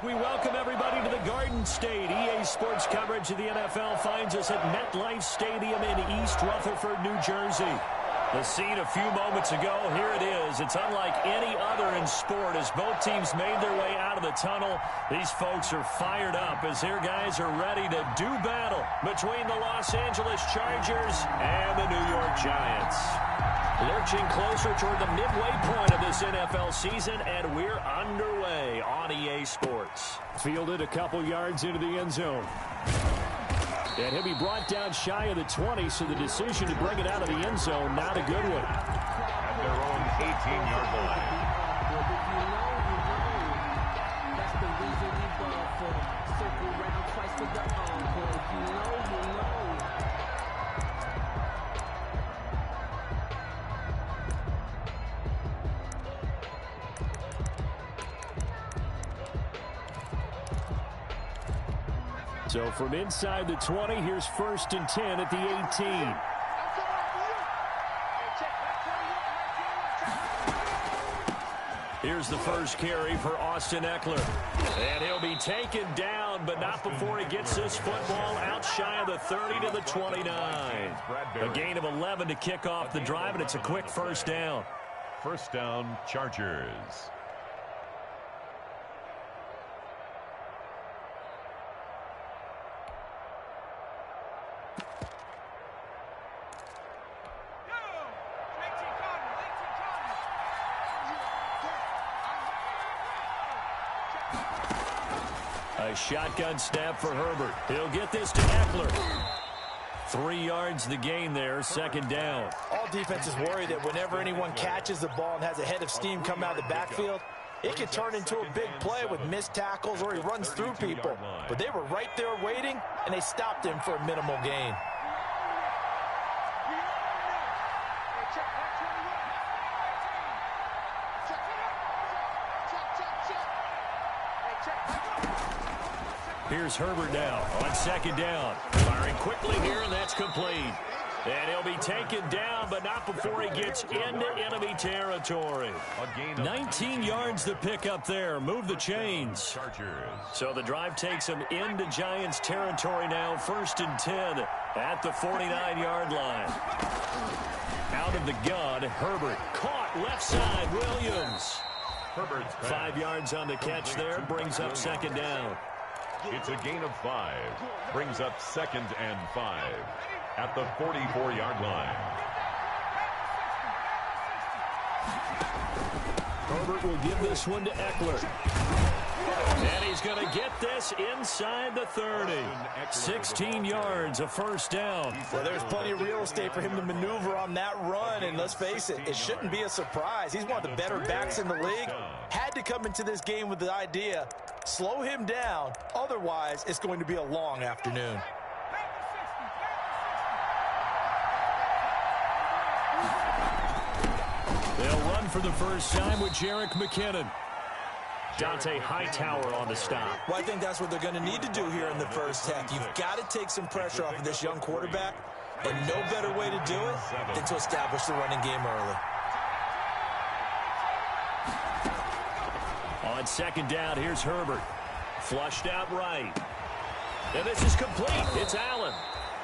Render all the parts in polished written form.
We welcome everybody to the Garden State. EA Sports coverage of the NFL finds us at MetLife Stadium in East Rutherford, New Jersey. The scene a few moments ago, here it is. It's unlike any other in sport as both teams made their way out of the tunnel. These folks are fired up as their guys are ready to do battle between the Los Angeles Chargers and the New York Giants. Lurching closer toward the midway point of this NFL season, and we're underway on EA Sports. Fielded a couple yards into the end zone. And he'll be brought down shy of the 20, so the decision to bring it out of the end zone, not a good one. At their own 18-yard line. That's the reason we ball for. Circle round twice with the encore. If you know, you know. So from inside the 20, here's 1st and 10 at the 18. Here's the first carry for Austin Eckler. And he'll be taken down, but not before he gets this football out shy of the 30 to the 29. A gain of 11 to kick off the drive, and it's a quick first down. First down, Chargers. A shotgun snap for Herbert. He'll get this to Eckler. 3 yards the gain there, 2nd down. All defenses worry that whenever anyone catches the ball and has a head of steam coming out of the backfield, it can turn into a big play with missed tackles or he runs through people. But they were right there waiting, and they stopped him for a minimal gain. Here's Herbert now on 2nd down. Firing quickly here, and that's complete. And he'll be taken down, but not before he gets into enemy territory. 19 yards to pick up there. Move the chains. So the drive takes him into Giants territory now. 1st and 10 at the 49-yard line. Out of the gun, Herbert caught left side. Williams. 5 yards on the catch there. Brings up 2nd down. It's a gain of 5. Brings up 2nd and 5 at the 44-yard line. Herbert will give this one to Eckler. And he's going to get this inside the 30. 16 yards, a first down. Well, there's plenty of real estate for him to maneuver on that run, and let's face it, it shouldn't be a surprise. He's one of the better backs in the league. Had to come into this game with the idea, slow him down, otherwise it's going to be a long afternoon. They'll run for the first time with Jerick McKinnon. Dante Hightower on the stop. Well, I think that's what they're going to need to do here in the first half. You've got to take some pressure off of this young quarterback, and no better way to do it than to establish the running game early. On 2nd down, here's Herbert. Flushed out right. And this is complete. It's Allen.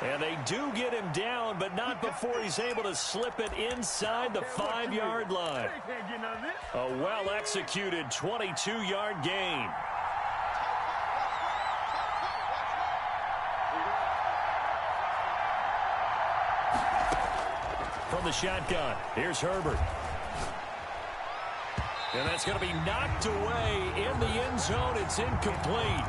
And they do get him down, but not before he's able to slip it inside the 5-yard line. A well-executed 22-yard gain. From the shotgun, here's Herbert. And that's going to be knocked away in the end zone. It's incomplete.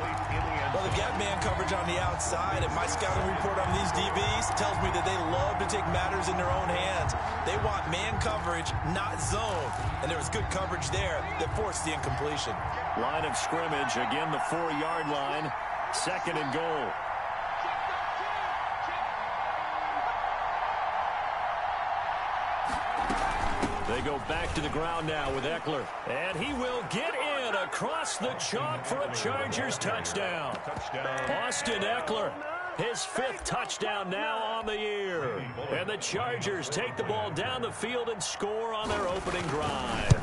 Well, they got man coverage on the outside, and my scouting report on these DBs tells me that they love to take matters in their own hands. They want man coverage, not zone. And there was good coverage there that forced the incompletion. Line of scrimmage, again the 4-yard line. 2nd and goal. They go back to the ground now with Eckler. And he will get in across the chalk for a Chargers touchdown. Austin Eckler, his 5th touchdown now on the year. And the Chargers take the ball down the field and score on their opening drive.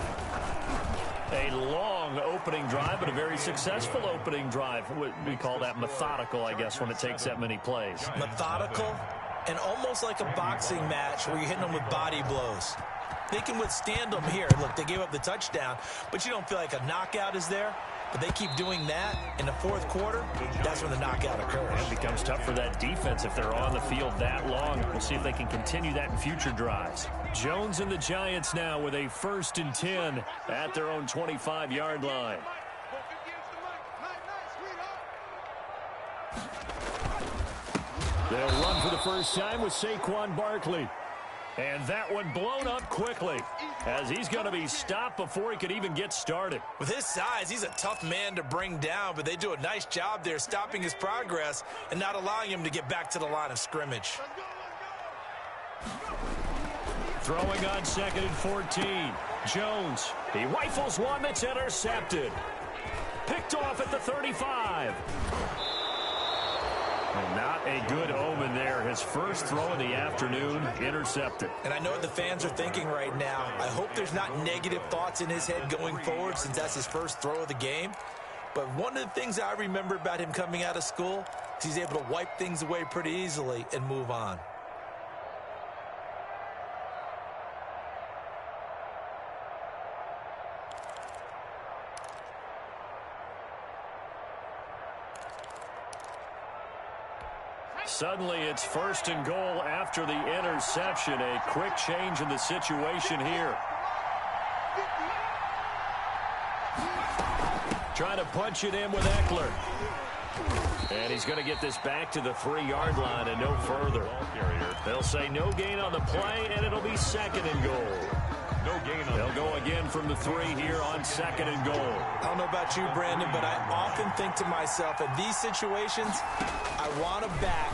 A long opening drive, but a very successful opening drive. We call that methodical, I guess, when it takes that many plays. Methodical and almost like a boxing match where you're hitting them with body blows. They can withstand them here. Look, they gave up the touchdown, but you don't feel like a knockout is there. But they keep doing that in the fourth quarter. That's when the knockout occurs. It becomes tough for that defense if they're on the field that long. We'll see if they can continue that in future drives. Jones and the Giants now with a 1st and 10 at their own 25-yard line. They'll run for the first time with Saquon Barkley. And that one blown up quickly as he's going to be stopped before he could even get started. With his size, he's a tough man to bring down, but they do a nice job there stopping his progress and not allowing him to get back to the line of scrimmage. Throwing on 2nd and 14. Jones. He rifles one that's intercepted. Picked off at the 35. And not a good omen there. His first throw of the afternoon intercepted. And I know what the fans are thinking right now. I hope there's not negative thoughts in his head going forward since that's his first throw of the game. But one of the things I remember about him coming out of school is he's able to wipe things away pretty easily and move on. Suddenly it's 1st and goal after the interception. A quick change in the situation here. Trying to punch it in with Eckler. And he's going to get this back to the 3-yard line and no further. They'll say no gain on the play, and it'll be 2nd and goal. No gain on They'll go again from the 3 here on 2nd and goal. I don't know about you, Brandon, but I often think to myself, in these situations, I want a back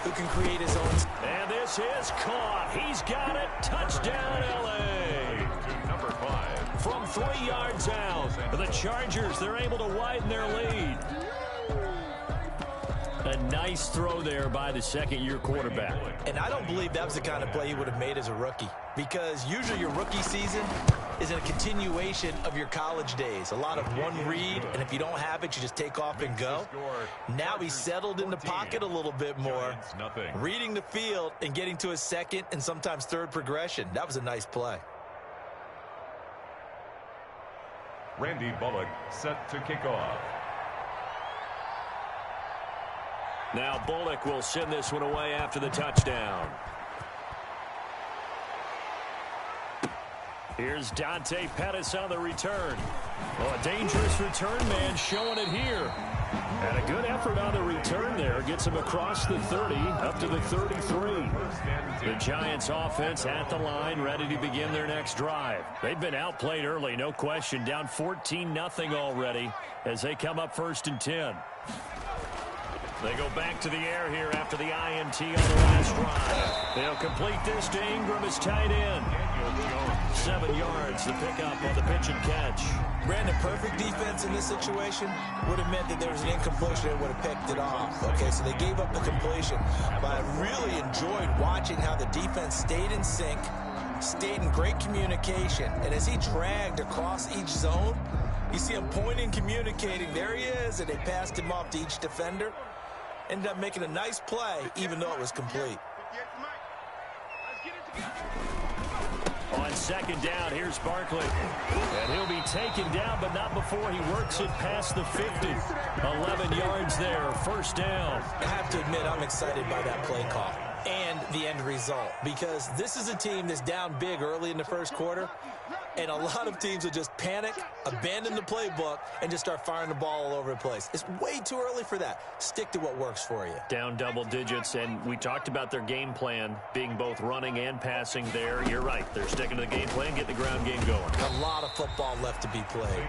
who can create his own. And this is caught. He's got it. Touchdown, L.A. number 5. From 3 yards out, the Chargers, they're able to widen their lead. A nice throw there by the 2nd-year quarterback. And I don't believe that was the kind of play he would have made as a rookie, because usually your rookie season is a continuation of your college days. A lot of one read, and if you don't have it, you just take off and go. Now he's settled in the pocket a little bit more, reading the field and getting to his 2nd and sometimes 3rd progression. That was a nice play. Randy Bullock set to kick off. Now Bullock will send this one away after the touchdown. Here's Dante Pettis on the return. Oh, a dangerous return man showing it here. And a good effort on the return there. Gets him across the 30 up to the 33. The Giants offense at the line, ready to begin their next drive. They've been outplayed early, no question. Down 14-0 already as they come up 1st and 10. They go back to the air here after the INT on the last drive. They'll complete this to Ingram as tight end. 7 yards, the pickup on the pitch and catch. Brandon, perfect defense in this situation would have meant that there was an incompletion and would have picked it off. Okay, so they gave up the completion. But I really enjoyed watching how the defense stayed in sync, stayed in great communication. And as he dragged across each zone, you see him pointing, communicating. There he is, and they passed him off to each defender. Ended up making a nice play, even though it was complete. On 2nd down, here's Barkley. And he'll be taken down, but not before he works it past the 50. 11 yards there, 1st down. I have to admit, I'm excited by that play call and the end result, because this is a team that's down big early in the 1st quarter, and a lot of teams will just panic, abandon the playbook, and just start firing the ball all over the place. It's way too early for that. Stick to what works for you. Down double digits, and we talked about their game plan being both running and passing there. You're right. They're sticking to the game plan, get the ground game going. A lot of football left to be played.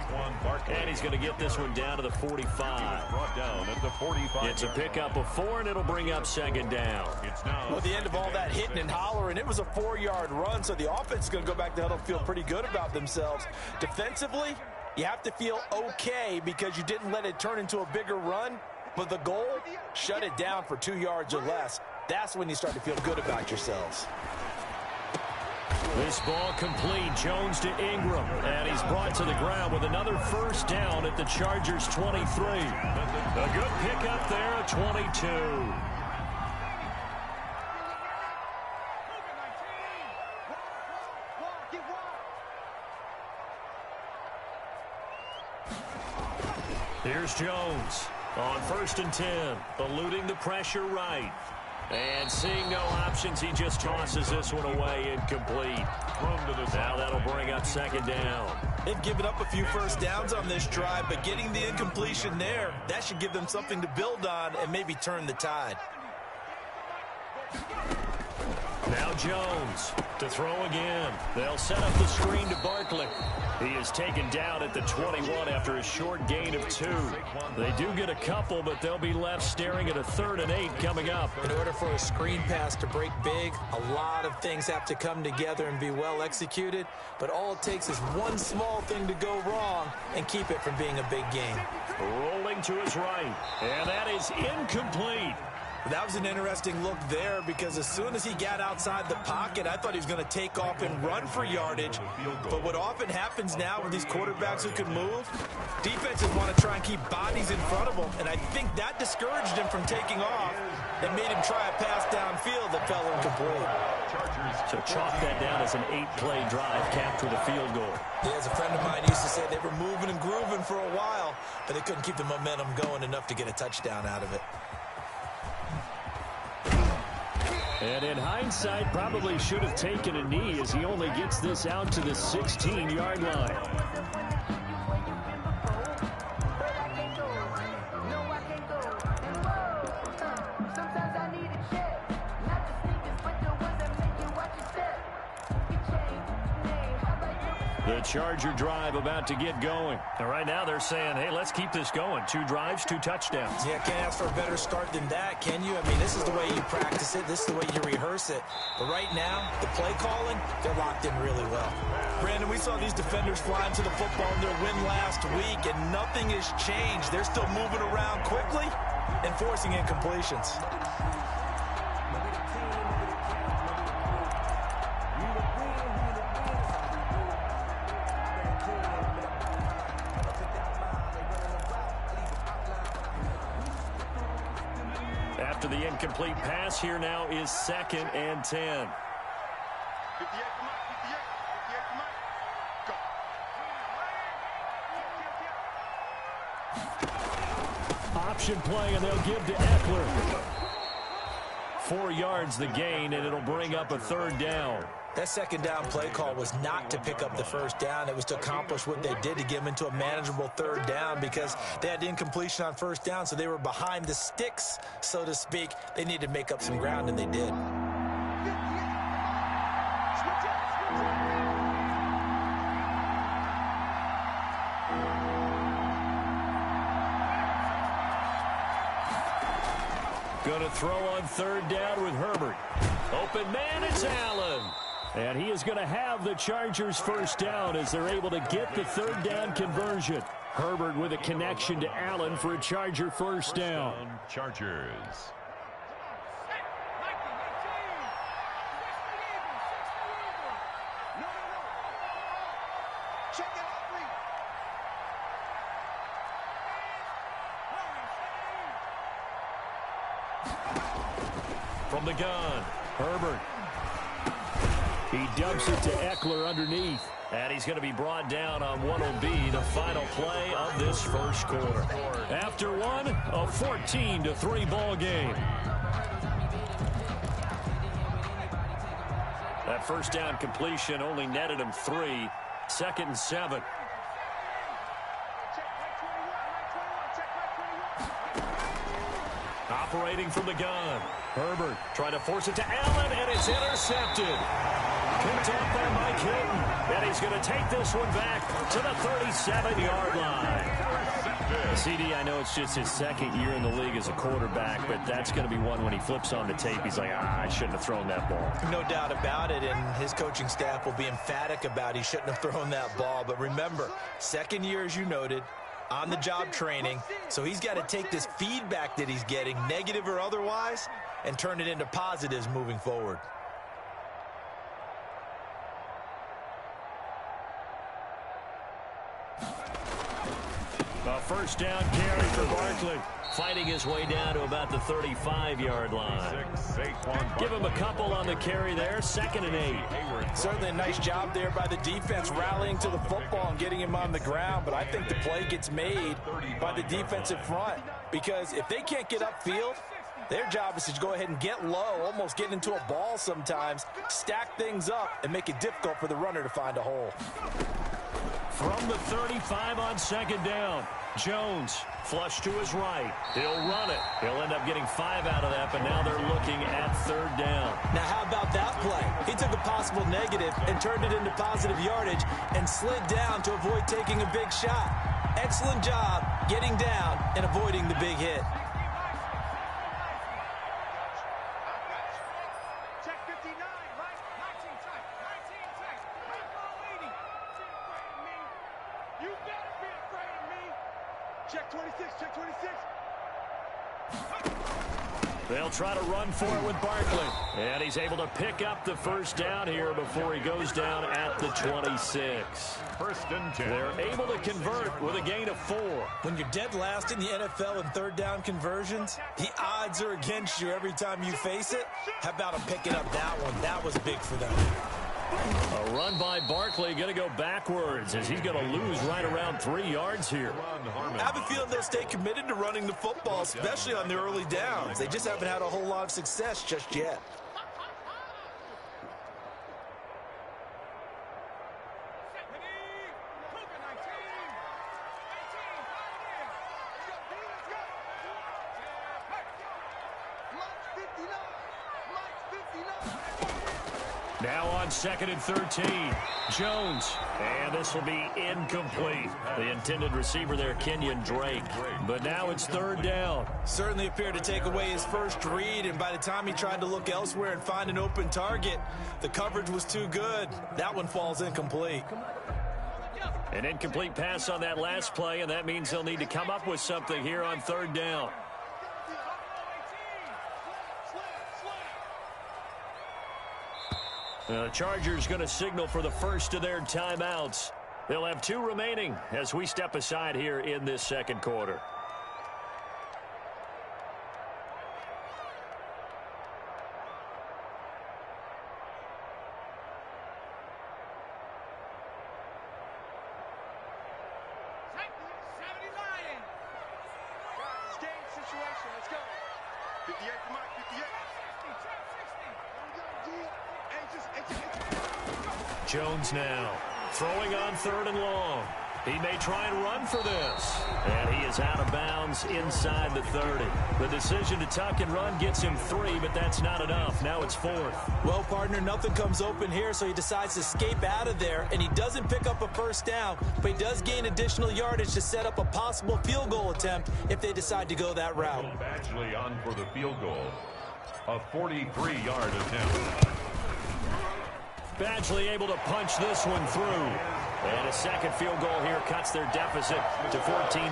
And he's going to get this one down to the 45. Brought down at the 45. It's a pickup of 4, and it'll bring up 2nd down. It's now Well, at the end of all that hitting and hollering, it was a 4-yard run, so the offense is going to go back to huddle, feel pretty good about themselves. Defensively, you have to feel okay because you didn't let it turn into a bigger run, but the goal, shut it down for 2 yards or less. That's when you start to feel good about yourselves. This ball complete. Jones to Ingram. And he's brought to the ground with another first down at the Chargers' 23. A good pickup there at 22. Here's Jones on 1st and 10, eluding the pressure right. And seeing no options, he just tosses this one away, incomplete. Now that'll bring up 2nd down. They've given up a few first downs on this drive, but getting the incompletion there, that should give them something to build on and maybe turn the tide. Now Jones to throw again. They'll set up the screen to Barkley. He is taken down at the 21 after a short gain of 2. They do get a couple, but they'll be left staring at a 3rd and 8 coming up. In order for a screen pass to break big, a lot of things have to come together and be well executed, but all it takes is one small thing to go wrong and keep it from being a big gain. Rolling to his right, and that is incomplete. That was an interesting look there because as soon as he got outside the pocket, I thought he was going to take off and run for yardage. But what often happens now with these quarterbacks who can move, defenses want to try and keep bodies in front of them, and I think that discouraged him from taking off and made him try a pass downfield that fell incomplete. So chalk that down as an 8-play drive capped with a field goal. Yeah, as a friend of mine used to say, they were moving and grooving for a while, but they couldn't keep the momentum going enough to get a touchdown out of it. And in hindsight, probably should have taken a knee as he only gets this out to the 16-yard line. The Charger drive about to get going. And right now they're saying, hey, let's keep this going. 2 drives, 2 touchdowns. Yeah, can't ask for a better start than that, can you? I mean, this is the way you practice it. This is the way you rehearse it. But right now, the play calling, they're locked in really well. Brandon, we saw these defenders fly into the football in their win last week, and nothing has changed. They're still moving around quickly and forcing incompletions. After the incomplete pass, here now is 2nd and 10. Option play, and they'll give to Eckler. 4 yards the gain, and it'll bring up a 3rd down. That 2nd down play call was not to pick up the 1st down. It was to accomplish what they did to get them into a manageable 3rd down because they had incompletion on 1st down, so they were behind the sticks, so to speak. They needed to make up some ground, and they did. Going to throw on 3rd down with Herbert. Open man, it's Allen. And he is going to have the Chargers' 1st down as they're able to get the 3rd down conversion. Herbert with a connection to Allen for a Charger 1st down. Chargers. From the gun, Herbert. He dumps it to Eckler underneath. And he's going to be brought down on what will be the final play of this 1st quarter. After one, a 14-3 ball game. That 1st down completion only netted him 3. 2nd and 7. Operating from the gun. Herbert trying to force it to Allen, and it's intercepted. Picked off by Mike Hilton. And he's going to take this one back to the 37-yard line. CD, I know it's just his 2nd year in the league as a quarterback, but that's going to be one when he flips on the tape. He's like, I shouldn't have thrown that ball. No doubt about it, and his coaching staff will be emphatic about he shouldn't have thrown that ball. But remember, 2nd year, as you noted, on-the-job training, so he's got to take this feedback that he's getting, negative or otherwise, and turn it into positives moving forward. first down carry for Barkley. Fighting his way down to about the 35-yard line. Give him a couple on the carry there. 2nd and 8. Certainly a nice job there by the defense rallying to the football and getting him on the ground. But I think the play gets made by the defensive front. Because if they can't get upfield, their job is to go ahead and get low, almost get into a ball sometimes, stack things up, and make it difficult for the runner to find a hole. From the 35 on 2nd down, Jones flush to his right. He'll run it. He'll end up getting 5 out of that, but now they're looking at 3rd down. Now, how about that play? He took a possible negative and turned it into positive yardage and slid down to avoid taking a big shot. Excellent job getting down and avoiding the big hit. Check 26, check 26. They'll try to run for it with Barkley. And he's able to pick up the first down here before he goes down at the 26. 1st and 10. They're able to convert with a gain of 4. When you're dead last in the NFL in 3rd down conversions, the odds are against you every time you face it. How about him picking up that one? That was big for them. A run by Barkley, going to go backwards as he's going to lose right around 3 yards here. I have a feeling they'll stay committed to running the football, especially on the early downs. They just haven't had a whole lot of success just yet. Now on 2nd and 13, Jones, and this will be incomplete. The intended receiver there, Kenyon Drake, but now it's 3rd down. Certainly appeared to take away his first read, and by the time he tried to look elsewhere and find an open target, the coverage was too good. That one falls incomplete. An incomplete pass on that last play, and that means they'll need to come up with something here on 3rd down. The Chargers going to signal for the first of their timeouts. They'll have 2 remaining as we step aside here in this 2nd quarter. Let's go. 58 for Mike, 58. Jones now throwing on 3rd and long. He may try and run for this. And he is out of bounds inside the 30. The decision to tuck and run gets him 3, but that's not enough. Now it's 4th. Well, partner, nothing comes open here, so he decides to escape out of there, and he doesn't pick up a first down, but he does gain additional yardage to set up a possible field goal attempt if they decide to go that route. Actually on for the field goal. A 43-yard attempt. Badgley able to punch this one through. And a second field goal here cuts their deficit to 14-6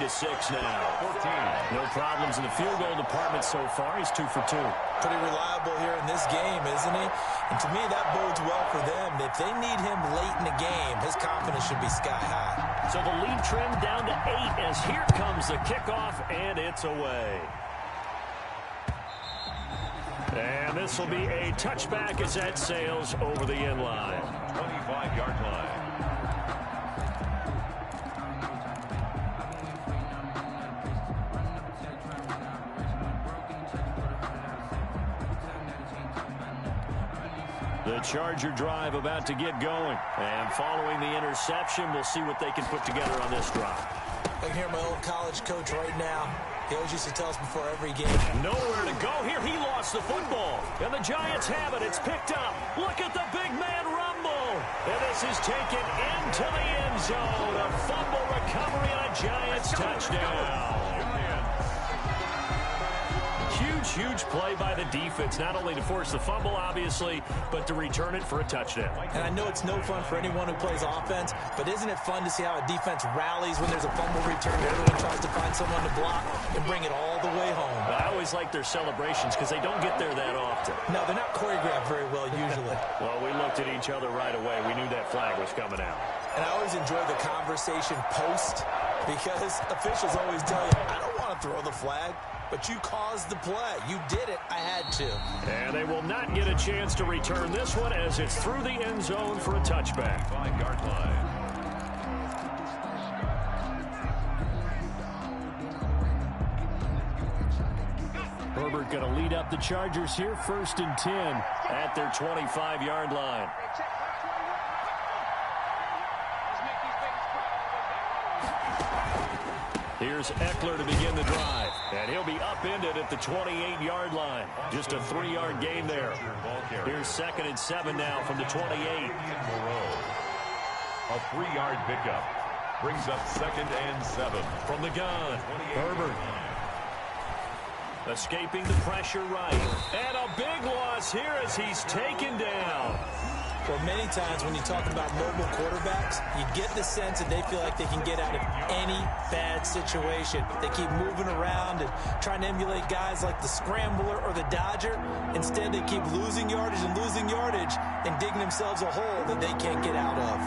now. 14. No problems in the field goal department so far. He's 2 for 2. Pretty reliable here in this game, isn't he? And to me, that bodes well for them. If they need him late in the game, his confidence should be sky high. So the lead trimmed down to 8 as here comes the kickoff, and it's away. And this will be a touchback as that sails over the end line. 25-yard line. The Charger drive about to get going. And following the interception, we'll see what they can put together on this drive. I can hear my old college coach right now. He always used to tell us before every game. Nowhere to go here. He lost the football. And the Giants have it. It's picked up. Look at the big man rumble. And this is taken into the end zone. A fumble recovery and a Giants touchdown. Huge play by the defense, not only to force the fumble, obviously, but to return it for a touchdown. And I know it's no fun for anyone who plays offense, but isn't it fun to see how a defense rallies when there's a fumble return? Everyone tries to find someone to block and bring it all the way home. I always like their celebrations because they don't get there that often. No, they're not choreographed very well usually. Well, we looked at each other right away. We knew that flag was coming out. And I always enjoy the conversation post. Because officials always tell you, I don't want to throw the flag, but you caused the play. You did it. I had to. And they will not get a chance to return this one as it's through the end zone for a touchback. 5-yard line. Herbert going to lead up the Chargers here, 1st and 10 at their 25-yard line. Here's Eckler to begin the drive, and he'll be upended at the 28-yard line. Just a 3-yard gain there. Here's 2nd and 7 now from the 28. A 3-yard pickup brings up 2nd and 7 from the gun. Herbert escaping the pressure right, and a big loss here as he's taken down. Well, many times when you talk about mobile quarterbacks, you get the sense that they feel like they can get out of any bad situation. They keep moving around and trying to emulate guys like the scrambler or the dodger. Instead, they keep losing yardage and digging themselves a hole that they can't get out of.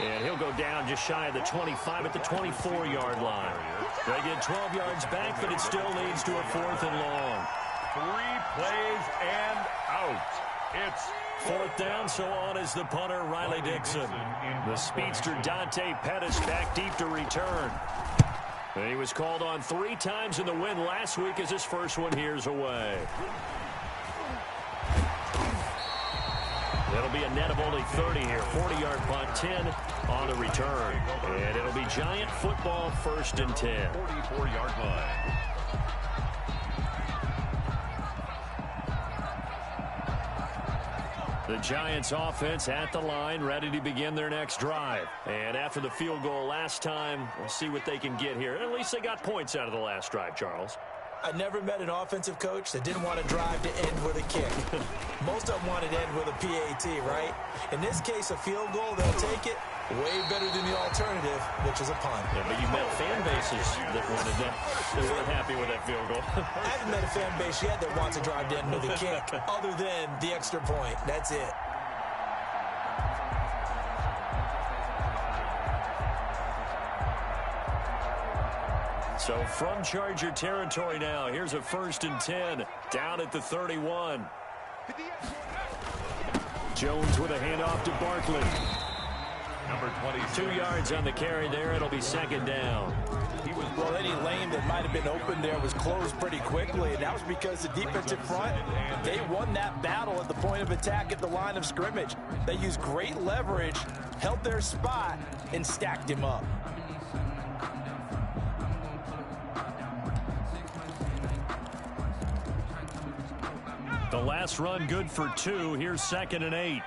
And he'll go down just shy of the 25 at the 24-yard line. They get 12 yards back, but it still leads to a 4th and long. 3 plays and out. It's 4th down, so on is the punter, Riley Dixon. The speedster, Dante Pettis, back deep to return. And he was called on 3 times in the win last week as his first one here's away. It'll be a net of only 30 here. 40-yard punt, 10 on the return. And it'll be Giant football, 1st and 10. 44-yard line. The Giants offense at the line, ready to begin their next drive. And after the field goal last time, we'll see what they can get here. At least they got points out of the last drive, Charles. I never met an offensive coach that didn't want to drive to end with a kick. Most of them wanted to end with a PAT, right? In this case, a field goal, they'll take it. Way better than the alternative, which is a punt. Yeah, but you met fan bases that wanted that. They weren't happy with that field goal. I haven't met a fan base yet that wants to drive to end with a kick, other than the extra point. That's it. So from Charger territory now, here's a 1st and 10 down at the 31. Jones with a handoff to Barkley. Number 22. 2 yards on the carry there. It'll be 2nd down. Well, any lane that might have been open there was closed pretty quickly, and that was because the defensive front, they won that battle at the point of attack at the line of scrimmage. They used great leverage, held their spot, and stacked him up. The last run good for 2. Here's 2nd and 8.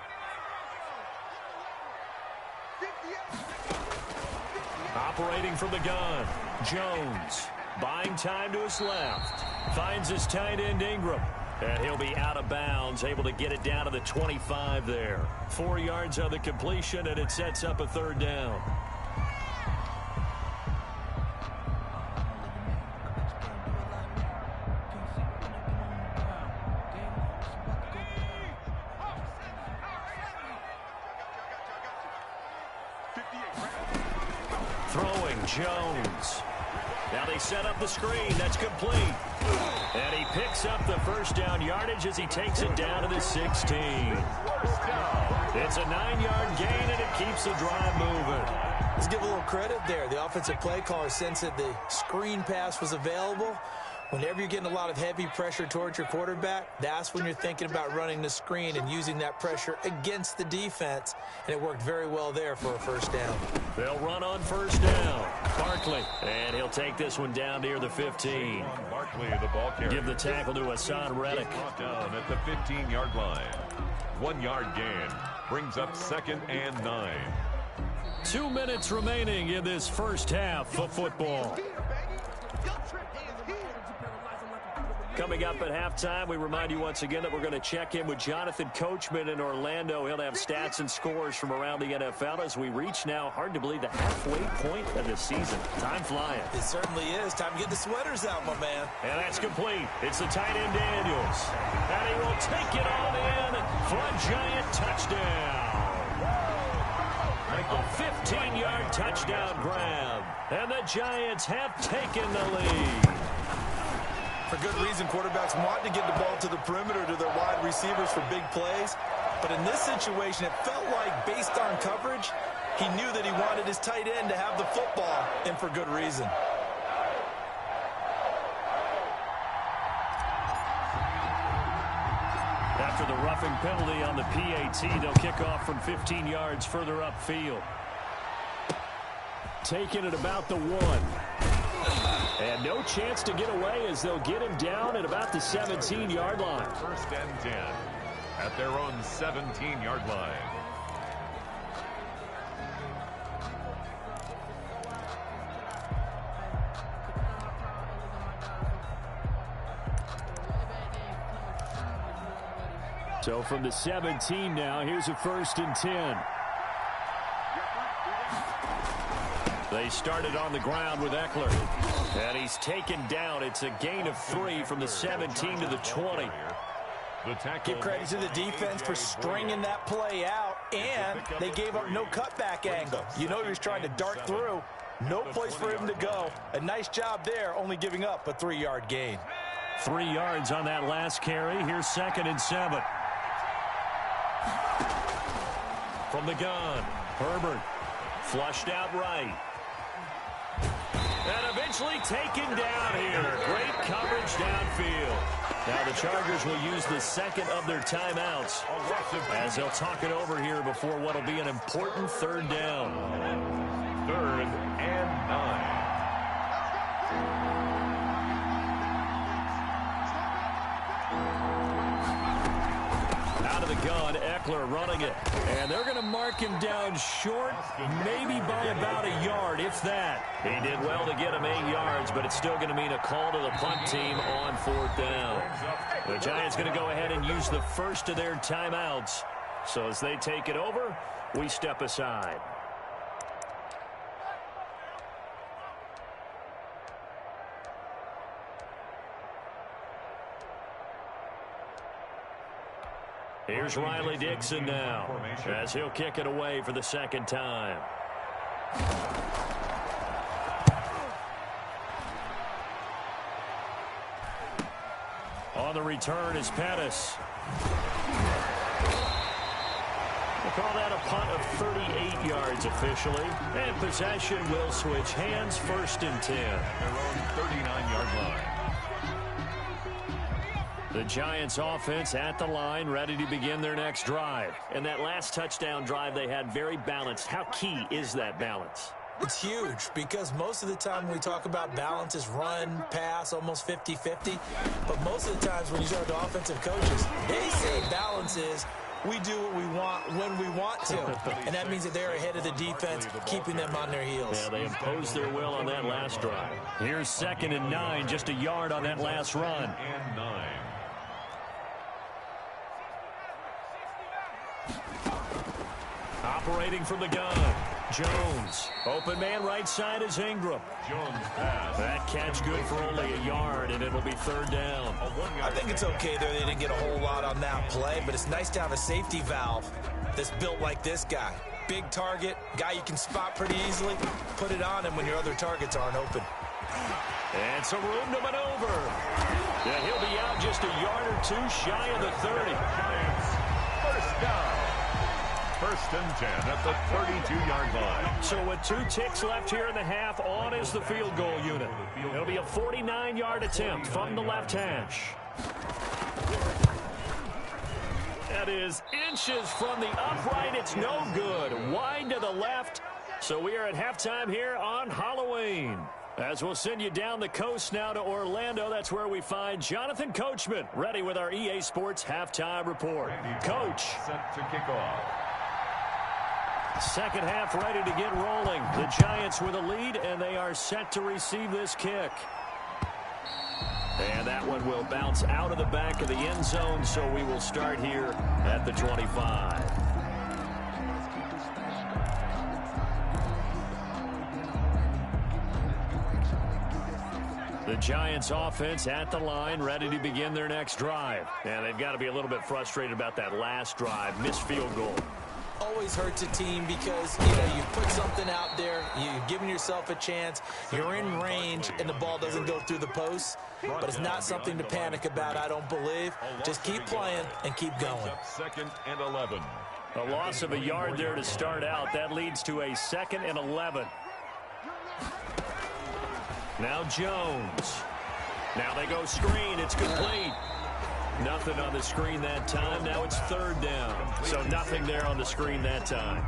Operating from the gun, Jones. Buying time to his left. Finds his tight end Ingram. And he'll be out of bounds, able to get it down to the 25 there. 4 yards on the completion, and it sets up a 3rd down. Throwing Jones. Now they set up the screen. That's complete. And he picks up the 1st down yardage as he takes it down to the 16. It's a 9-yard gain, and it keeps the drive moving. Let's give a little credit there. The offensive play caller sensed that the screen pass was available. Whenever you're getting a lot of heavy pressure towards your quarterback, that's when you're thinking about running the screen and using that pressure against the defense. And it worked very well there for a 1st down. They'll run on 1st down. Barkley. And he'll take this one down near the 15. Barkley, the ball carrier. Give the tackle to Hassan Reddick. Down at the 15-yard line. 1-yard gain. Brings up 2nd and 9. 2 minutes remaining in this first half of football. Coming up at halftime, we remind you once again that we're going to check in with Jonathan Coachman in Orlando. He'll have stats and scores from around the NFL as we reach now, hard to believe, the halfway point of the season. Time flying. It certainly is. Time to get the sweaters out, my man. And that's complete. It's the tight end Daniels. And he will take it all in for a giant touchdown. A 15-yard touchdown grab. And the Giants have taken the lead. For good reason, quarterbacks want to get the ball to the perimeter to their wide receivers for big plays. But in this situation, it felt like, based on coverage, he knew that he wanted his tight end to have the football, and for good reason. After the roughing penalty on the PAT, they'll kick off from 15 yards further upfield. Taking it about the 1. And no chance to get away as they'll get him down at about the 17-yard line. First and 10 at their own 17-yard line. So from the 17 now, here's a 1st and 10. They started on the ground with Eckler. And he's taken down. It's a gain of 3 from the 17 to the 20. Give credit to the defense for stringing that play out, and they gave up no cutback angle. You know he was trying to dart through. No place for him to go. A nice job there, only giving up a 3-yard gain. 3 yards on that last carry. Here's 2nd and 7. From the gun, Herbert flushed out right. And eventually taken down here. Great coverage downfield. Now the Chargers will use the 2nd of their timeouts as they'll talk it over here before what will be an important 3rd down. 3rd and 9. Out of the gun, Eckler running it. And they're going to mark him down short, maybe by about a yard, if that. He did well to get him 8 yards, but it's still going to mean a call to the punt team on 4th down. The Giants going to go ahead and use the first of their timeouts. So as they take it over, we step aside. Here's Riley Dixon now as he'll kick it away for the 2nd time. On the return is Pettis. We'll call that a punt of 38 yards officially. And possession will switch hands, 1st and 10. Their own 39-yard line. The Giants offense at the line, ready to begin their next drive. And that last touchdown drive they had very balanced. How key is that balance? It's huge because most of the time when we talk about balance is run, pass, almost 50-50. But most of the times when you talk to offensive coaches, they say balance is we do what we want when we want to. And that means that they're ahead of the defense, keeping them on their heels. Yeah, they imposed their will on that last drive. Here's 2nd and 9, just a yard on that last run. And 9. Operating from the gun, Jones. Open man right side is Ingram. Jones pass. That catch good for only a yard, and it'll be 3rd down. I think it's okay there. They didn't get a whole lot on that play, but it's nice to have a safety valve that's built like this guy. Big target, guy you can spot pretty easily. Put it on him when your other targets aren't open. And some room to maneuver. Yeah, he'll be out just a yard or 2 shy of the 30. Giants, 1st down. 1st and 10 at the 32-yard line. So with 2 ticks left here in the half, on is the field goal unit. It'll be a 49-yard attempt from the left hash. That is inches from the upright. It's no good. Wide to the left. So we are at halftime here on Halloween. As we'll send you down the coast now to Orlando, that's where we find Jonathan Coachman, ready with our EA Sports halftime report. Coach. Set to kick off. 2nd half ready to get rolling. The Giants with a lead, and they are set to receive this kick. And that one will bounce out of the back of the end zone, so we will start here at the 25. The Giants offense at the line, ready to begin their next drive. And they've got to be a little bit frustrated about that last drive, missed field goal. Always hurts a team because, you put something out there, you're giving yourself a chance, you're in range, and the ball doesn't go through the posts. But it's not something to panic about, I don't believe. Just keep playing and keep going. Second and 11. A loss of a yard there to start out. That leads to a 2nd and 11. Now Jones. Now they go screen. It's complete. Nothing on the screen that time. Now it's 3rd down. So nothing there on the screen that time.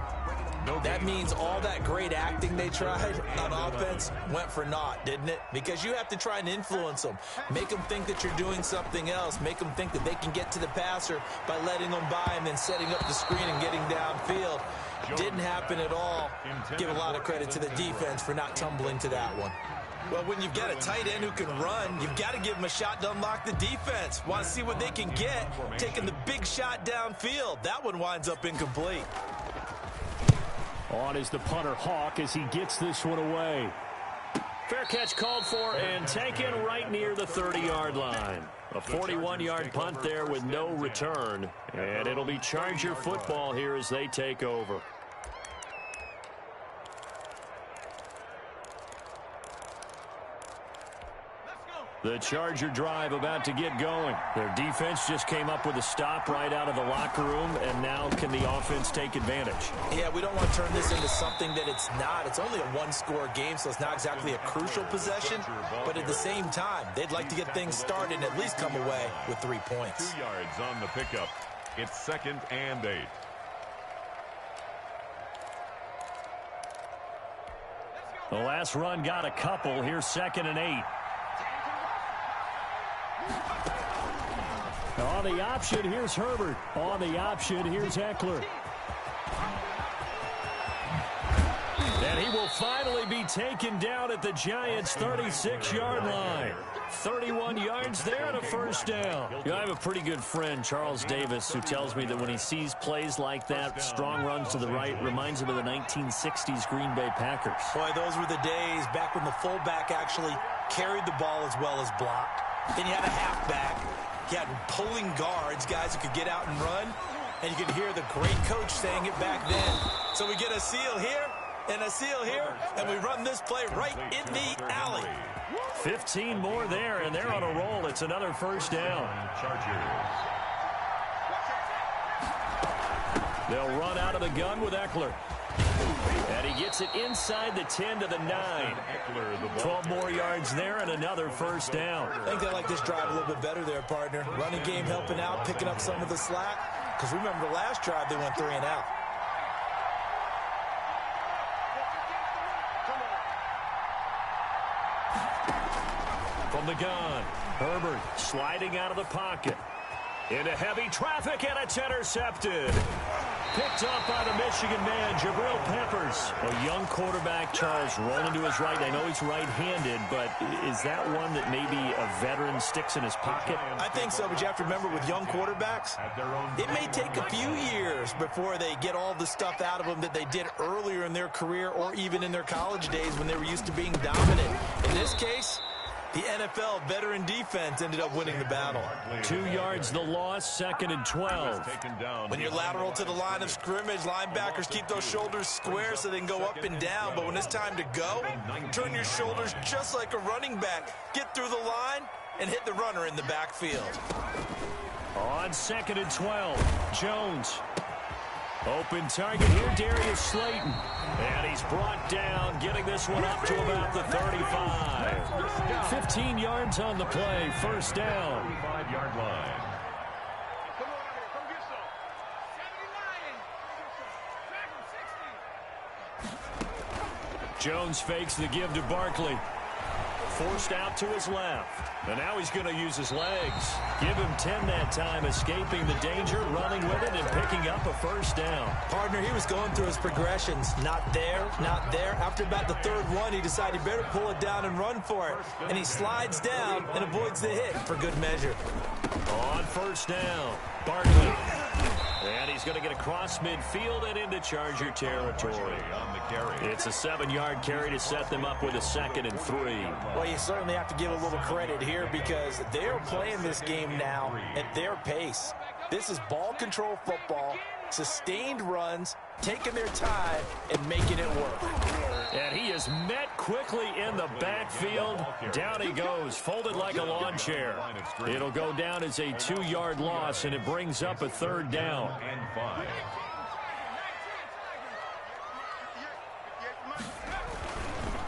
That means all that great acting they tried on offense went for naught, didn't it? Because you have to try and influence them. Make them think that you're doing something else. Make them think that they can get to the passer by letting them by and then setting up the screen and getting downfield. Didn't happen at all. Give a lot of credit to the defense for not tumbling to that one. Well, when you've got a tight end who can run, you've got to give him a shot to unlock the defense. Want to see what they can get, taking the big shot downfield. That one winds up incomplete. On is the punter Hawk as he gets this one away. Fair catch called for and taken right near the 30-yard line. A 41-yard punt there with no return. And it'll be Charger football here as they take over. The Charger drive about to get going. Their defense just came up with a stop right out of the locker room, and now can the offense take advantage? Yeah, we don't want to turn this into something that it's not. It's only a one-score game, so it's not exactly a crucial possession. But at the same time, they'd like to get things started and at least come away with 3 points. 2 yards on the pickup. It's 2nd and 8. The last run got a couple. Here's 2nd and 8. On the option, here's Herbert. On the option, here's Eckler. And he will finally be taken down at the Giants' 36-yard line. 31 yards there and a 1st down. I have a pretty good friend, Charles Davis, who tells me that when he sees plays like that, strong runs to the right, reminds him of the 1960s Green Bay Packers. Boy, those were the days back when the fullback actually carried the ball as well as blocked. Then you had a halfback. You had pulling guards, guys who could get out and run. And you could hear the great coach saying it back then. So we get a seal here and a seal here, and we run this play right in the alley. 15 more there, and they're on a roll. It's another 1st down. They'll run out of the gun with Eckler. And he gets it inside the 10 to the 9. 12 more yards there and another 1st down. I think they like this drive a little bit better there, partner. Running game helping out, picking up some of the slack. Because remember the last drive, they went 3 and out. From the gun, Herbert sliding out of the pocket. Into heavy traffic, and it's intercepted. Picked up by the Michigan man, Jabril Peppers. A young quarterback, Charles, rolling to his right. I know he's right-handed, but is that one that maybe a veteran sticks in his pocket? I think so, but you have to remember with young quarterbacks, it may take a few years before they get all the stuff out of them that they did earlier in their career or even in their college days when they were used to being dominant. In this case, the NFL veteran defense ended up winning the battle. 2 yards the loss, 2nd and 12. When you're lateral to the line of scrimmage, linebackers keep those shoulders square so they can go up and down. But when it's time to go, turn your shoulders just like a running back. Get through the line and hit the runner in the backfield. On 2nd and 12, Jones. Open target here, Darius Slayton. And he's brought down, getting this one up to about the 35. 15 yards on the play, 1st down. 5-yard line. Jones fakes the give to Barkley. forced out to his left. And now he's going to use his legs. Give him 10 that time, escaping the danger, running with it, and picking up a first down. Partner, he was going through his progressions. Not there, not there. After about the third one, he decided he better pull it down and run for it. And he slides down and avoids the hit for good measure. On first down, Barkley. And he's going to get across midfield and into Charger territory. On the carry. It's a 7-yard carry to set them up with a 2nd and 3. Well, you certainly have to give a little credit here because they're playing this game now at their pace. This is ball control football, sustained runs, taking their time and making it work. And he is met quickly in the backfield. Down he goes, folded like a lawn chair. It'll go down as a 2-yard loss, and it brings up a 3rd down. And 5.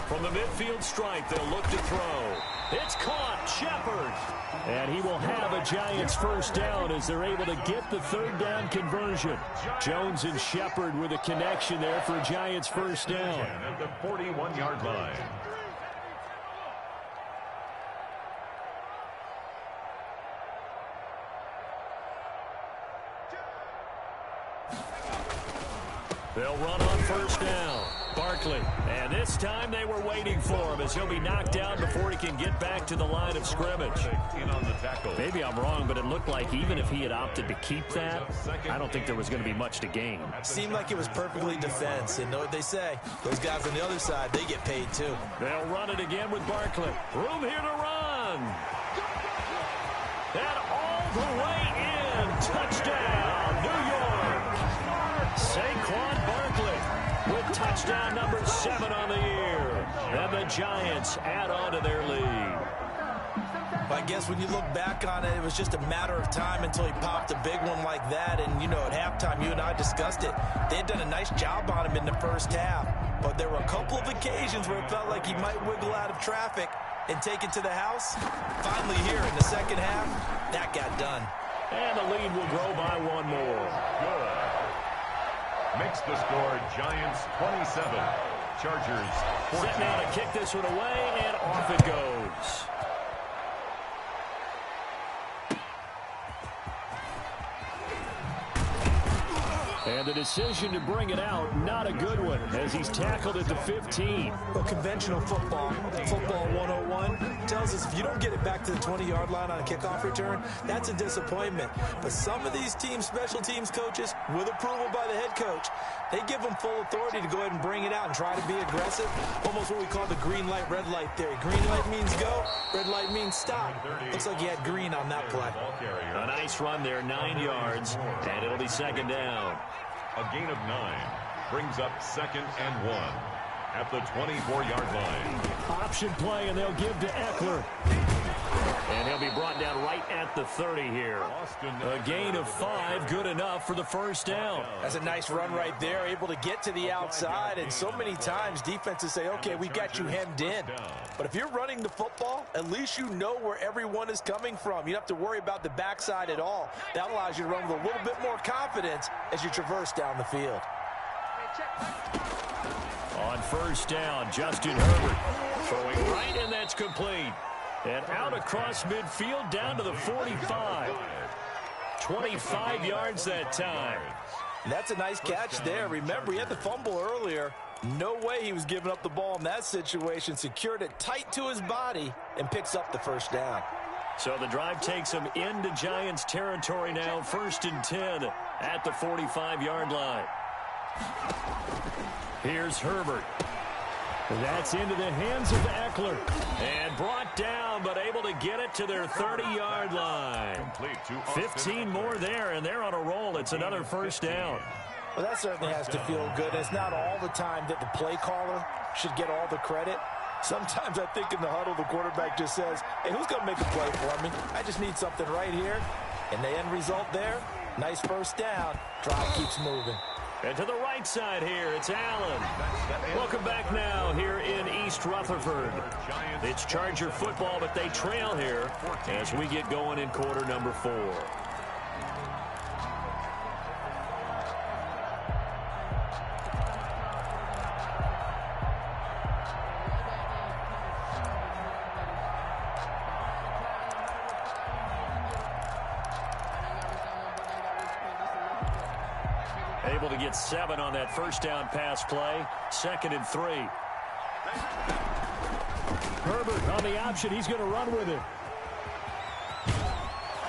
From the midfield stripe, they'll look to throw. It's caught, Shepard. And he will have a Giants first down as they're able to get the 3rd down conversion. Jones and Shepard with a connection there for a Giants first down. At the 41-yard line. They'll run on first down. Barkley. And this time they were waiting for him as he'll be knocked down before he can get back to the line of scrimmage. In on the tackle. Maybe I'm wrong, but it looked like even if he had opted to keep that, I don't think there was going to be much to gain. Seemed like it was perfectly defense. And know what they say? Those guys on the other side, they get paid too. They'll run it again with Barkley. Room here to run. And all the way in. Touchdown, New York. Saquon Barkley with touchdown number 7 on the year. And the Giants add on to their lead. I guess when you look back on it, it was just a matter of time until he popped a big one like that. And, you know, at halftime, you and I discussed it. They had done a nice job on him in the first half. But there were a couple of occasions where it felt like he might wiggle out of traffic and take it to the house. Finally here in the second half, that got done. And the lead will grow by 1 more. Good. Makes the score Giants 27. Chargers 14. Set now to kick this one away, and off it goes. And the decision to bring it out, not a good one, as he's tackled at the 15. Well, conventional football 101, tells us if you don't get it back to the 20-yard line on a kickoff return, that's a disappointment. But some of these teams, special teams coaches, with approval by the head coach, they give them full authority to go ahead and bring it out and try to be aggressive. Almost what we call the green light, red light theory. Green light means go, red light means stop. Looks like he had green on that play. A nice run there, 9 yards, and it'll be 2nd down. A gain of 9 brings up 2nd and 1 at the 24-yard line. Option play, and they'll give to Eckler. And he'll be brought down right at the 30 here. A gain of 5, good enough for the first down. That's a nice run right there, able to get to the outside. And so many times defenses say, okay, we got you hemmed in. But if you're running the football, at least you know where everyone is coming from. You don't have to worry about the backside at all. That allows you to run with a little bit more confidence as you traverse down the field. On first down, Justin Herbert throwing right, and that's complete. And out across midfield down to the 45. 25 yards that time. That's a nice catch there. Remember, he had the fumble earlier. No way he was giving up the ball in that situation. Secured it tight to his body and picks up the first down. So the drive takes him into Giants territory now. 1st and 10 at the 45-yard line. Here's Herbert. That's into the hands of Eckler. And brought down, but able to get it to their 30-yard line. 15 more there, and they're on a roll. It's another first down. Well, that certainly has to feel good. It's not all the time that the play caller should get all the credit. Sometimes I think in the huddle, the quarterback just says, hey, who's going to make a play for me? I just need something right here. And the end result there, nice first down. Drive keeps moving. And to the right side here, it's Allen. Welcome back now here in East Rutherford. It's Charger football, but they trail here as we get going in quarter number 4. Able to get 7 on that first down pass play. 2nd and 3. Herbert on the option. He's going to run with it.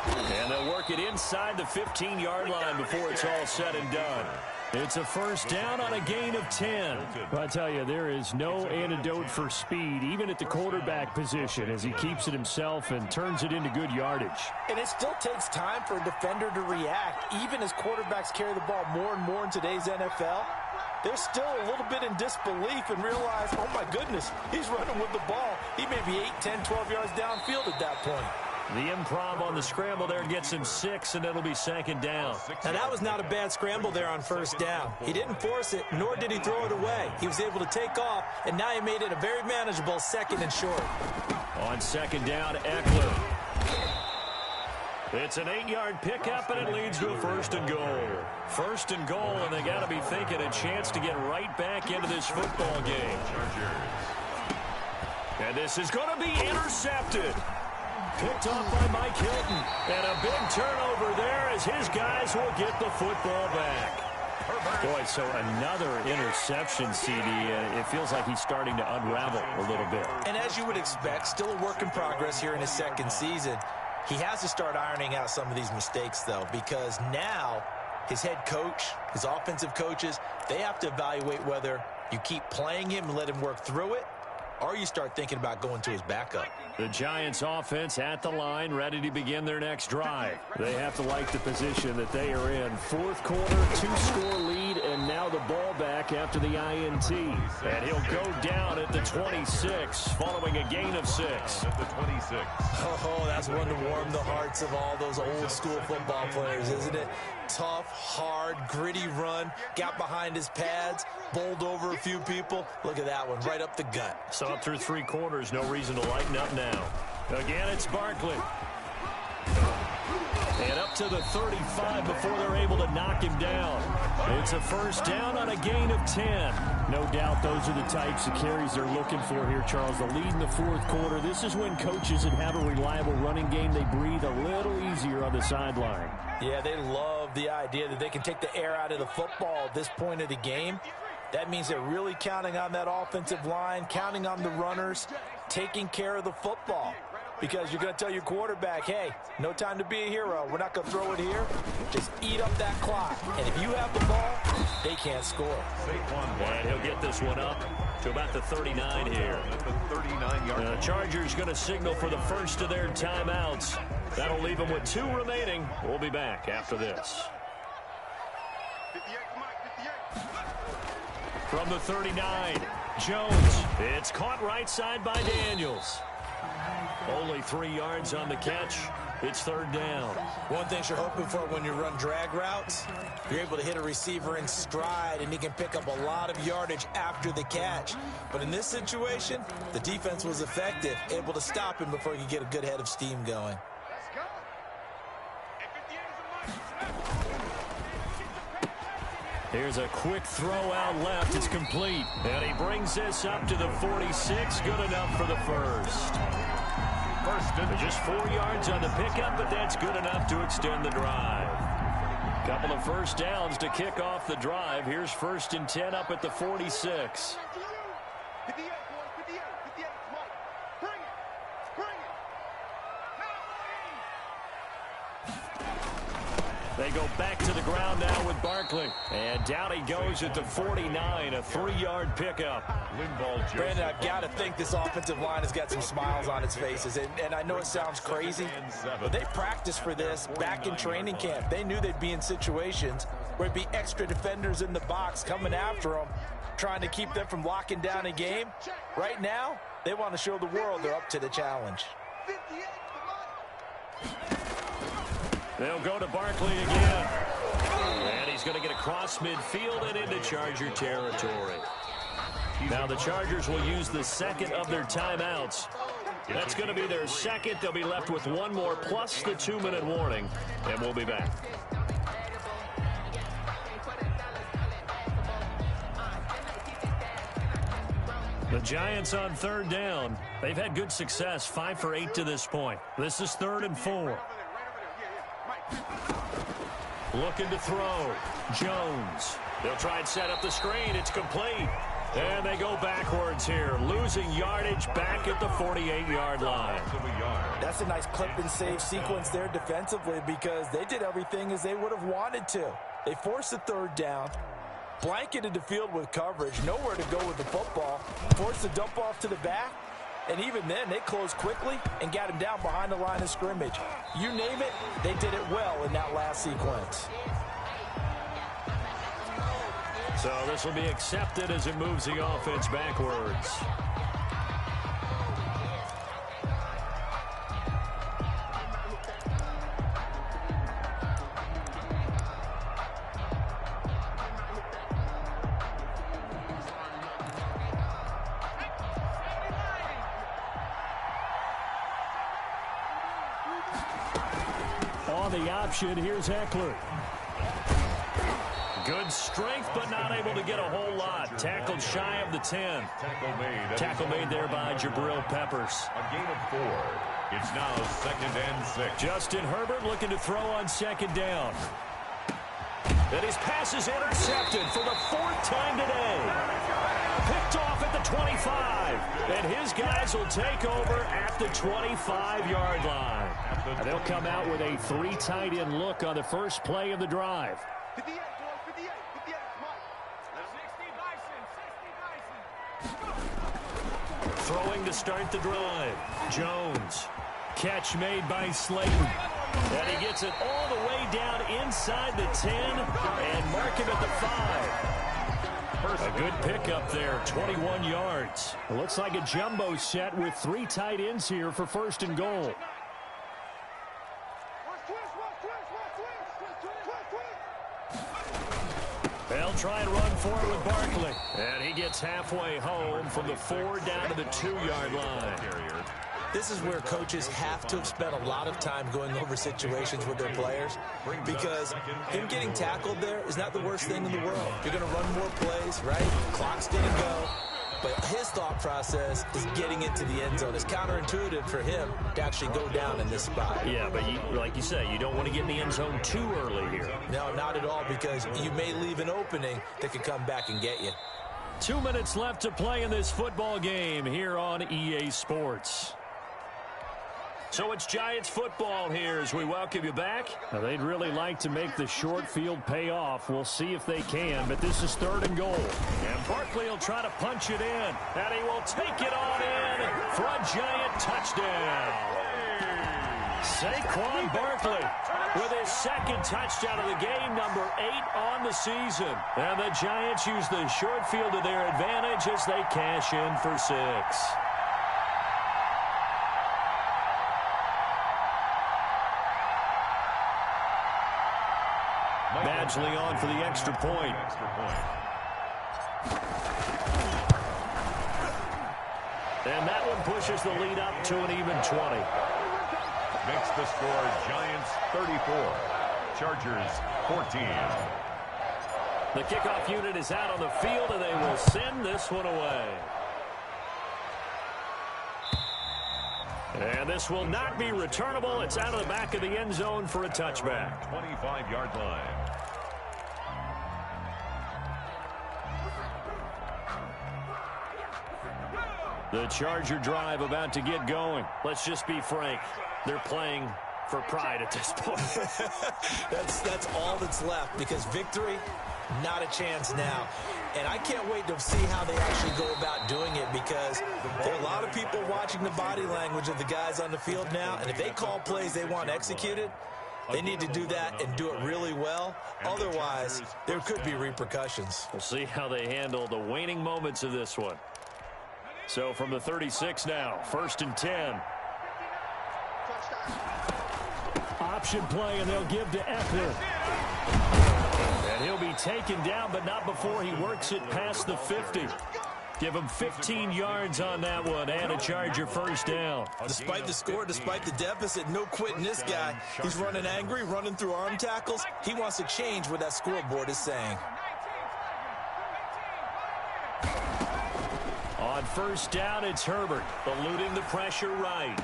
And they'll work it inside the 15-yard line before it's all said and done. It's a first down on a gain of 10. I tell you, there is no antidote for speed, even at the quarterback position, as he keeps it himself and turns it into good yardage. And it still takes time for a defender to react. Even as quarterbacks carry the ball more and more in today's NFL, they're still a little bit in disbelief and realize, oh my goodness, he's running with the ball. He may be 8, 10, 12 yards downfield at that point. The improv on the scramble there gets him 6, and it'll be 2nd down. Now, that was not a bad scramble there on first down. He didn't force it, nor did he throw it away. He was able to take off, and now he made it a very manageable 2nd and short. On 2nd down, Eckler. It's an 8-yard pickup, and it leads to a 1st and goal. 1st and goal, and they got to be thinking a chance to get right back into this football game. And this is going to be intercepted. Picked off by Mike Hilton. And a big turnover there as his guys will get the football back. Boy, so another interception, CD. It feels like he's starting to unravel a little bit. And as you would expect, still a work in progress here in his 2nd season. He has to start ironing out some of these mistakes, though, because now his head coach, his offensive coaches, they have to evaluate whether you keep playing him and let him work through it, or you start thinking about going to his backup. The Giants offense at the line, ready to begin their next drive. They have to like the position that they are in. 4th quarter, 2-score lead, and now the ball back after the INT. And he'll go down at the 26, following a gain of 6. At the 26. Oh, that's one to warm the hearts of all those old-school football players, isn't it? Tough, hard, gritty run, got behind his pads, bowled over a few people. Look at that one, right up the gut. So up through 3 quarters, no reason to lighten up now. Again, it's Barkley. And up to the 35 before they're able to knock him down. It's a first down on a gain of 10. No doubt those are the types of carries they're looking for here, Charles. The lead in the 4th quarter. This is when coaches that have a reliable running game, they breathe a little easier on the sideline. Yeah, they love the idea that they can take the air out of the football at this point of the game. That means they're really counting on that offensive line, counting on the runners, taking care of the football. Because you're going to tell your quarterback, hey, no time to be a hero. We're not going to throw it here. Just eat up that clock. And if you have the ball, they can't score. And he'll get this one up to about the 39 here. The Chargers going to signal for the first of their timeouts. That'll leave them with 2 remaining. We'll be back after this. 58 to Mike, 58. From the 39, Jones. It's caught right side by Daniels. Only 3 yards on the catch. It's 3rd down. One thing you're hoping for when you run drag routes, you're able to hit a receiver in stride, and he can pick up a lot of yardage after the catch. But in this situation, the defense was effective, able to stop him before he could get a good head of steam going. Let's go. And 58 is a Mike. Here's a quick throw out left. It's complete. And he brings this up to the 46. Good enough for the first. Just 4 yards on the pickup, but that's good enough to extend the drive. Couple of first downs to kick off the drive. Here's 1st and 10 up at the 46. 58, boys, 58, 58 is Mike. Bring it. Bring it. They go back to the ground now with Barkley. And down he goes at the 49, a 3-yard pickup. Brandon, I've got to think this offensive line has got some smiles on its faces. And I know it sounds crazy, but they practiced for this back in training camp. They knew they'd be in situations where it'd be extra defenders in the box coming after them, trying to keep them from locking down a game. Right now, they want to show the world they're up to the challenge. 58 to Mike. They'll go to Barkley again. And he's going to get across midfield and into Charger territory. Now the Chargers will use the 2nd of their timeouts. That's going to be their 2nd. They'll be left with 1 more plus the 2-minute warning. And we'll be back. The Giants on 3rd down. They've had good success, 5 for 8 to this point. This is 3rd and 4. Looking to throw. Jones. They'll try and set up the screen. It's complete. And they go backwards here, losing yardage back at the 48-yard line. That's a nice clip and save sequence there defensively because they did everything as they would have wanted to. They forced the third down, blanketed the field with coverage, nowhere to go with the football, forced the dump off to the back, and even then they closed quickly and got him down behind the line of scrimmage. You name it, they did it well in that last sequence. So this will be accepted as it moves the offense backwards. On the option, here's Eckler. Good strength, but not able to get a whole lot. Tackled shy of the 10. Tackle made there by Jabril Peppers. A gain of 4. It's now 2nd and 6. Justin Herbert looking to throw on 2nd down. And his pass is intercepted for the 4th time today. Picked off at the 25. And his guys will take over at the 25-yard line. And they'll come out with a 3 tight end look on the first play of the drive. 58, boys, 58, 58, Mike. 60 Bison. Throwing to start the drive. Jones. Catch made by Slayton. And he gets it all the way down inside the 10 and mark him at the 5. A good pickup there, 21 yards. It looks like a jumbo set with 3 tight ends here for 1st and goal. They'll try and run for it with Barkley. And he gets halfway home from the 4 down to the 2-yard line. This is where coaches have to have spent a lot of time going over situations with their players because him getting tackled there is not the worst thing in the world. You're going to run more plays, right? Clock's going to go. But his thought process is getting into the end zone. It's counterintuitive for him to actually go down in this spot. Yeah, but like you say, you don't want to get in the end zone too early here. No, not at all, because you may leave an opening that could come back and get you. 2 minutes left to play in this football game here on EA Sports. So it's Giants football here as we welcome you back. Now, they'd really like to make the short field pay off. We'll see if they can, but this is 3rd and goal. And Barkley will try to punch it in, and he will take it on in for a Giant touchdown. Saquon Barkley with his 2nd touchdown of the game, number 8 on the season. And the Giants use the short field to their advantage as they cash in for 6. Badgley on for the extra point. And that one pushes the lead up to an even 20. Makes the score Giants 34, Chargers 14. The kickoff unit is out on the field, and they will send this one away. And this will not be returnable. It's out of the back of the end zone for a touchback. 25-yard line. The Charger drive about to get going. Let's just be frank. They're playing for pride at this point. That's all that's left, because victory, not a chance now. And I can't wait to see how they actually go about doing it, because there are a lot of people watching the body language of the guys on the field now, and if they call plays they want executed, they need to do that and do it really well. Otherwise, there could be repercussions. We'll see how they handle the waning moments of this one. So from the 36 now, 1st and 10. Option play, and they'll give to Eckler. And he'll be taken down, but not before he works it past the 50. Give him 15 yards on that one, and a Charger 1st down. Despite the score, despite the deficit, no quitting this guy. He's running angry, running through arm tackles. He wants to change what that scoreboard is saying. On 1st down, it's Herbert, eluding the pressure right.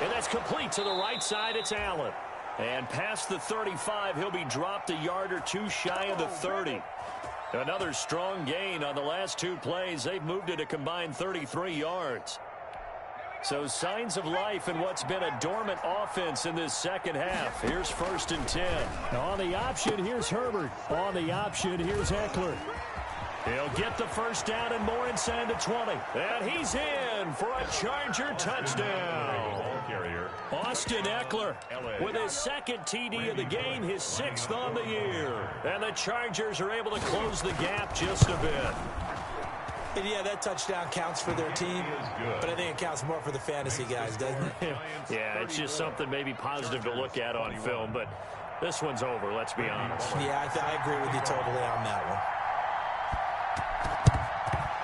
And that's complete to the right side. It's Allen. And past the 35, he'll be dropped a yard or two shy of the 30. Another strong gain on the last two plays. They've moved it a combined 33 yards. So signs of life in what's been a dormant offense in this second half. Here's 1st and 10. On the option, here's Herbert. On the option, here's Eckler. He'll get the first down and more inside the 20. And he's in for a Charger touchdown. Austin Eckler with his second TD of the game, his 6th on the year. And the Chargers are able to close the gap just a bit. And yeah, that touchdown counts for their team, but I think it counts more for the fantasy guys, doesn't it? Yeah, it's just something maybe positive to look at on film, but this one's over, let's be honest. Yeah, I agree with you totally on that one.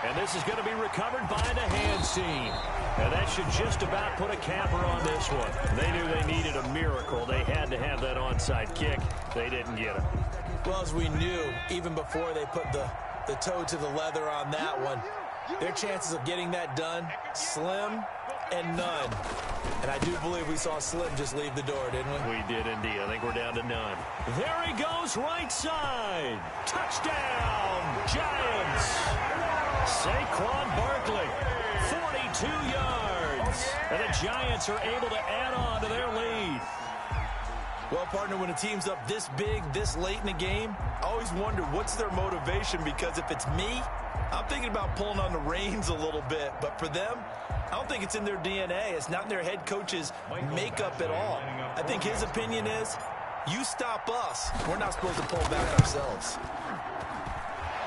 And this is going to be recovered by the hands team. And that should just about put a capper on this one. They knew they needed a miracle. They had to have that onside kick. They didn't get it. Well, as we knew, even before they put the toe to the leather on that one, their chances of getting that done, slim and none. And I do believe we saw Slim just leave the door, didn't we? We did indeed. I think we're down to none. There he goes, right side. Touchdown, Giants. Saquon Barkley, 42 yards. And the Giants are able to add on to their lead. Well, partner, when a team's up this big, this late in the game, I always wonder what's their motivation, because if it's me, I'm thinking about pulling on the reins a little bit. But for them, I don't think it's in their DNA. It's not in their head coach's makeup at all. I think his opinion is, you stop us, we're not supposed to pull back ourselves.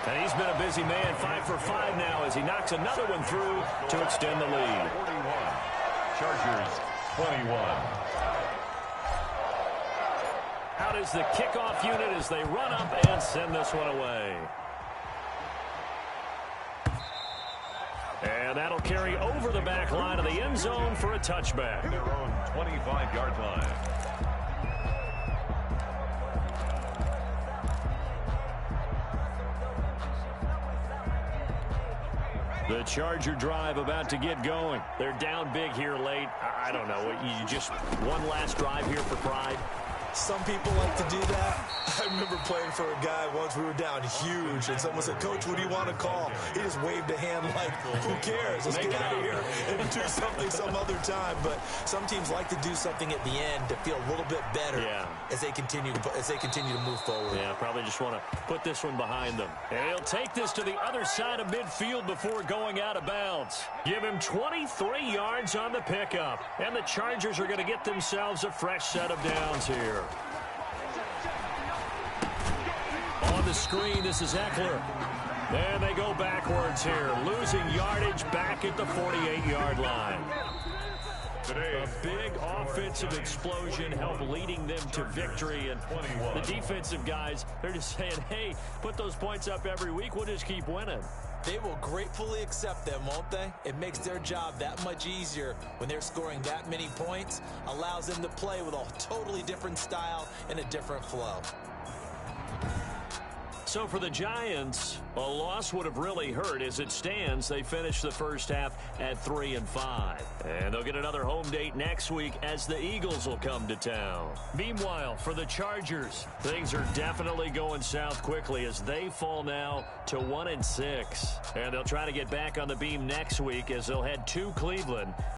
And he's been a busy man, 5 for 5 now as he knocks another one through to extend the lead. 41. Chargers 21. Out is the kickoff unit as they run up and send this one away. And that'll carry over the back line of the end zone for a touchback. Their own 25-yard line. The Charger drive about to get going. They're down big here late. I don't know. You just one last drive here for pride. Some people like to do that. I remember playing for a guy once. We were down huge, and someone said, "Coach, what do you want to call?" He just waved a hand like, "Who cares? Let's get out of here and do something some other time." But some teams like to do something at the end to feel a little bit better as they continue to move forward. Yeah, probably just want to put this one behind them. And he'll take this to the other side of midfield before going out of bounds. Give him 23 yards on the pickup. And the Chargers are going to get themselves a fresh set of downs here. On the screen, this is Eckler. And they go backwards here, losing yardage back at the 48-yard line. A big offensive explosion helped leading them to victory. And the defensive guys, they're just saying, hey, put those points up every week. We'll just keep winning. They will gratefully accept them, won't they? It makes their job that much easier when they're scoring that many points. Allows them to play with a totally different style and a different flow. So for the Giants, a loss would have really hurt. As it stands, they finished the first half at 3-5. And they'll get another home date next week as the Eagles will come to town. Meanwhile, for the Chargers, things are definitely going south quickly as they fall now to 1-6. And they'll try to get back on the beam next week as they'll head to Cleveland.